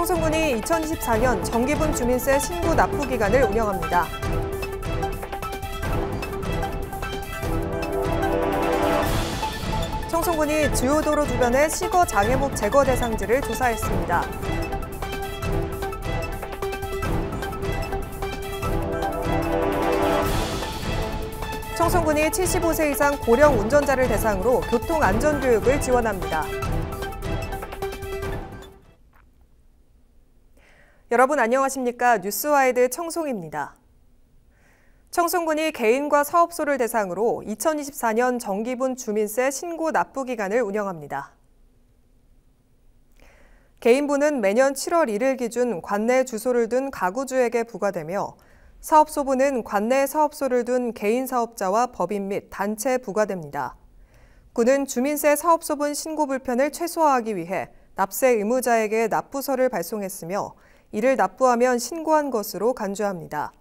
청송군이 2024년 정기분 주민세 신고 납부 기간을 운영합니다. 청송군이 주요 도로 주변의 시거 장애목 제거 대상지를 조사했습니다. 청송군이 75세 이상 고령 운전자를 대상으로 교통안전교육을 지원합니다. 여러분 안녕하십니까? 뉴스와이드 청송입니다. 청송군이 개인과 사업소를 대상으로 2024년 정기분 주민세 신고 납부 기간을 운영합니다. 개인분은 매년 7월 1일 기준 관내에 주소를 둔 가구주에게 부과되며 사업소분은 관내에 사업소를 둔 개인 사업자와 법인 및 단체에 부과됩니다. 군은 주민세 사업소분 신고 불편을 최소화하기 위해 납세 의무자에게 납부서를 발송했으며 이를 납부하면 신고한 것으로 간주합니다.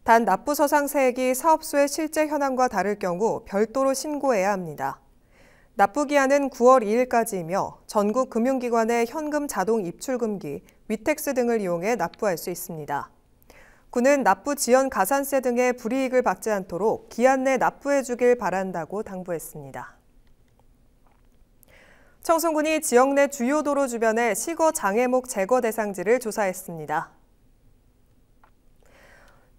단 납부서상 세액이 사업소의 실제 현황과 다를 경우 별도로 신고해야 합니다. 납부기한은 9월 2일까지이며 전국 금융기관의 현금 자동 입출금기, 위택스 등을 이용해 납부할 수 있습니다. 군은 납부 지연 가산세 등의 불이익을 받지 않도록 기한 내 납부해 주길 바란다고 당부했습니다. 청송군이 지역 내 주요 도로 주변의 시거 장애목 제거 대상지를 조사했습니다.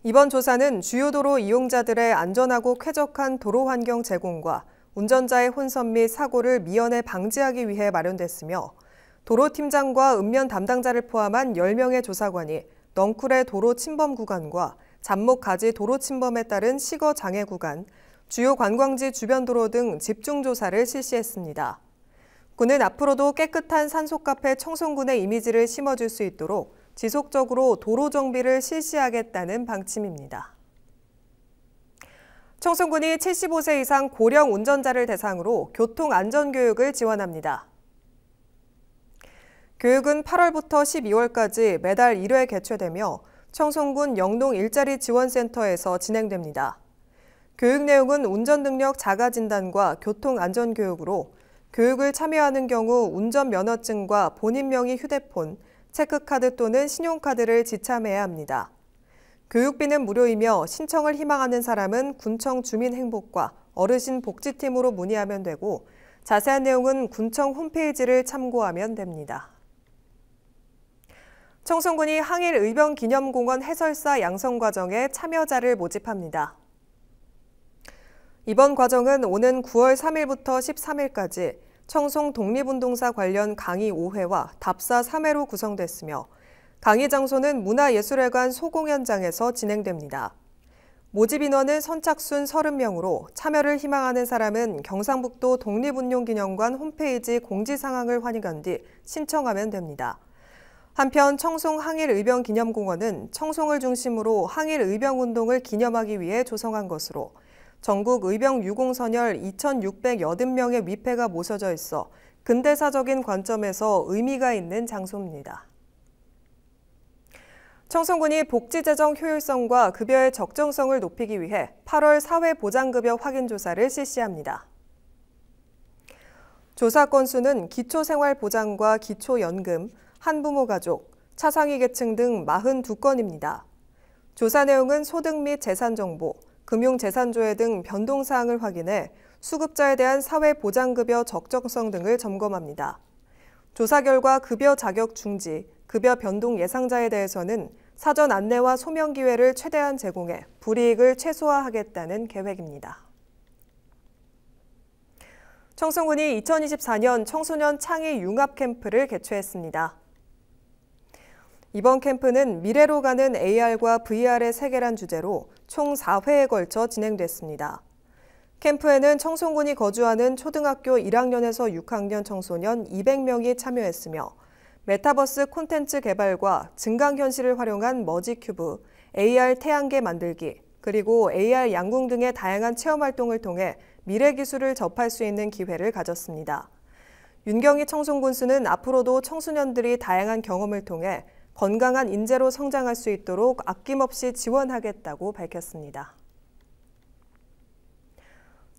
이번 조사는 주요 도로 이용자들의 안전하고 쾌적한 도로 환경 제공과 운전자의 혼선 및 사고를 미연에 방지하기 위해 마련됐으며 도로팀장과 읍면 담당자를 포함한 10명의 조사관이 넝쿨의 도로 침범 구간과 잡목 가지 도로 침범에 따른 시거 장애 구간, 주요 관광지 주변 도로 등 집중 조사를 실시했습니다. 군은 앞으로도 깨끗한 산소카페 청송군의 이미지를 심어줄 수 있도록 지속적으로 도로 정비를 실시하겠다는 방침입니다. 청송군이 75세 이상 고령 운전자를 대상으로 교통안전교육을 지원합니다. 교육은 8월부터 12월까지 매달 1회 개최되며 청송군 영동 일자리 지원센터에서 진행됩니다. 교육 내용은 운전능력 자가진단과 교통안전교육으로 교육을 참여하는 경우 운전면허증과 본인 명의 휴대폰, 체크카드 또는 신용카드를 지참해야 합니다. 교육비는 무료이며 신청을 희망하는 사람은 군청 주민행복과 어르신 복지팀으로 문의하면 되고 자세한 내용은 군청 홈페이지를 참고하면 됩니다. 청송군이 항일 의병기념공원 해설사 양성과정에 참여자를 모집합니다. 이번 과정은 오는 9월 3일부터 13일까지 청송 독립운동사 관련 강의 5회와 답사 3회로 구성됐으며 강의 장소는 문화예술회관 소공연장에서 진행됩니다. 모집 인원은 선착순 30명으로 참여를 희망하는 사람은 경상북도 독립운동기념관 홈페이지 공지사항을 확인한 뒤 신청하면 됩니다. 한편 청송 항일의병기념공원은 청송을 중심으로 항일의병운동을 기념하기 위해 조성한 것으로 전국 의병 유공선열 2,680명의 위패가 모셔져 있어 근대사적인 관점에서 의미가 있는 장소입니다. 청송군이 복지재정 효율성과 급여의 적정성을 높이기 위해 8월 사회보장급여 확인조사를 실시합니다. 조사 건수는 기초생활보장과 기초연금, 한부모 가족, 차상위 계층 등 42건입니다. 조사 내용은 소득 및 재산 정보, 금융재산조회 등 변동사항을 확인해 수급자에 대한 사회보장급여 적정성 등을 점검합니다. 조사 결과 급여 자격 중지, 급여 변동 예상자에 대해서는 사전 안내와 소명 기회를 최대한 제공해 불이익을 최소화하겠다는 계획입니다. 청송군이 2024년 청소년 창의 융합 캠프를 개최했습니다. 이번 캠프는 미래로 가는 AR과 VR의 세계란 주제로 총 4회에 걸쳐 진행됐습니다. 캠프에는 청송군이 거주하는 초등학교 1학년에서 6학년 청소년 200명이 참여했으며 메타버스 콘텐츠 개발과 증강현실을 활용한 머지큐브, AR 태양계 만들기, 그리고 AR 양궁 등의 다양한 체험활동을 통해 미래 기술을 접할 수 있는 기회를 가졌습니다. 윤경희 청송군수는 앞으로도 청소년들이 다양한 경험을 통해 건강한 인재로 성장할 수 있도록 아낌없이 지원하겠다고 밝혔습니다.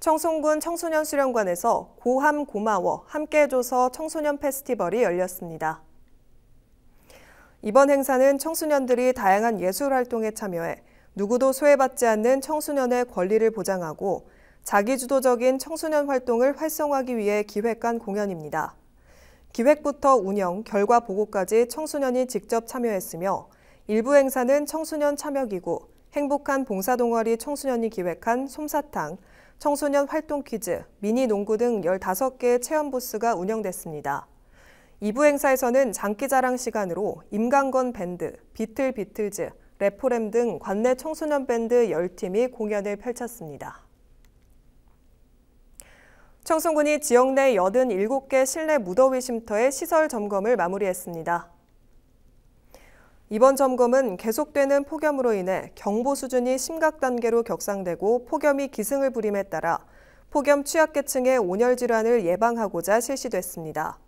청송군 청소년수련관에서 고함 고마워 함께해줘서 청소년 페스티벌이 열렸습니다. 이번 행사는 청소년들이 다양한 예술 활동에 참여해 누구도 소외받지 않는 청소년의 권리를 보장하고 자기주도적인 청소년 활동을 활성화하기 위해 기획한 공연입니다. 기획부터 운영, 결과 보고까지 청소년이 직접 참여했으며 일부 행사는 청소년 참여기구, 행복한 봉사동아리 청소년이 기획한 솜사탕, 청소년 활동 퀴즈, 미니 농구 등 15개의 체험 부스가 운영됐습니다. 2부 행사에서는 장기자랑 시간으로 임강건 밴드, 비틀비틀즈, 레포렘 등 관내 청소년 밴드 10팀이 공연을 펼쳤습니다. 청송군이 지역 내 87개 실내 무더위 쉼터의 시설 점검을 마무리했습니다. 이번 점검은 계속되는 폭염으로 인해 경보 수준이 심각 단계로 격상되고 폭염이 기승을 부림에 따라 폭염 취약계층의 온열 질환을 예방하고자 실시됐습니다.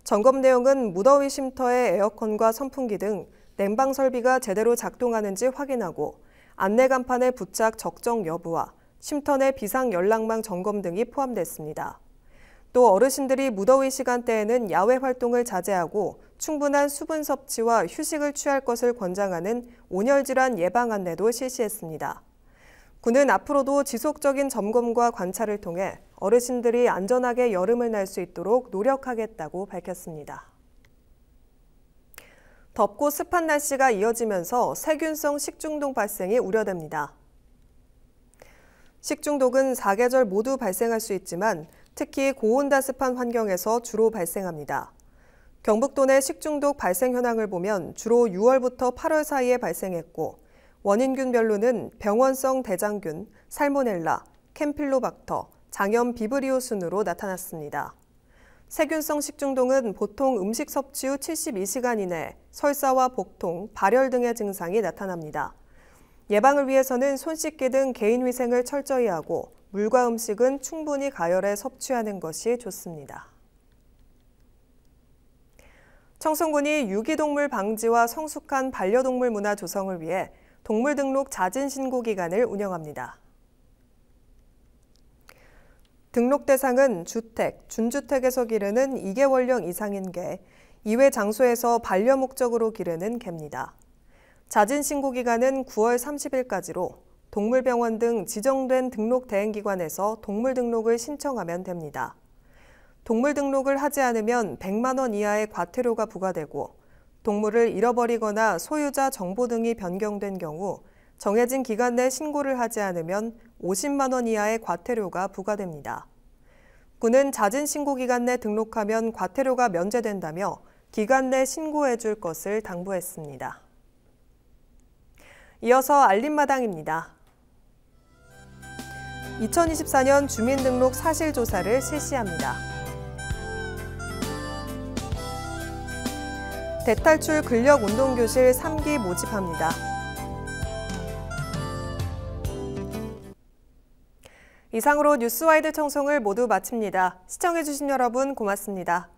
점검 내용은 무더위 쉼터의 에어컨과 선풍기 등 냉방 설비가 제대로 작동하는지 확인하고 안내 간판의 부착 적정 여부와 쉼터 내 비상 연락망 점검 등이 포함됐습니다. 또 어르신들이 무더위 시간대에는 야외 활동을 자제하고 충분한 수분 섭취와 휴식을 취할 것을 권장하는 온열 질환 예방 안내도 실시했습니다. 군은 앞으로도 지속적인 점검과 관찰을 통해 어르신들이 안전하게 여름을 날 수 있도록 노력하겠다고 밝혔습니다. 덥고 습한 날씨가 이어지면서 세균성 식중독 발생이 우려됩니다. 식중독은 사계절 모두 발생할 수 있지만 특히 고온다습한 환경에서 주로 발생합니다. 경북도 내 식중독 발생 현황을 보면 주로 6월부터 8월 사이에 발생했고 원인균별로는 병원성 대장균, 살모넬라, 캠필로박터, 장염 비브리오 순으로 나타났습니다. 세균성 식중독은 보통 음식 섭취 후 72시간 이내 설사와 복통, 발열 등의 증상이 나타납니다. 예방을 위해서는 손 씻기 등 개인 위생을 철저히 하고 물과 음식은 충분히 가열해 섭취하는 것이 좋습니다. 청송군이 유기동물 방지와 성숙한 반려동물 문화 조성을 위해 동물등록 자진신고 기간을 운영합니다. 등록 대상은 주택, 준주택에서 기르는 2개월령 이상인 개, 이외 장소에서 반려 목적으로 기르는 개입니다. 자진신고 기간은 9월 30일까지로 동물병원 등 지정된 등록 대행기관에서 동물 등록을 신청하면 됩니다. 동물 등록을 하지 않으면 100만 원 이하의 과태료가 부과되고 동물을 잃어버리거나 소유자 정보 등이 변경된 경우 정해진 기간 내 신고를 하지 않으면 50만 원 이하의 과태료가 부과됩니다. 군은 자진신고 기간 내 등록하면 과태료가 면제된다며 기간 내 신고해 줄 것을 당부했습니다. 이어서 알림마당입니다. 2024년 주민등록 사실조사를 실시합니다. 대탈출 근력운동교실 3기 모집합니다. 이상으로 뉴스와이드 청송을 모두 마칩니다. 시청해주신 여러분 고맙습니다.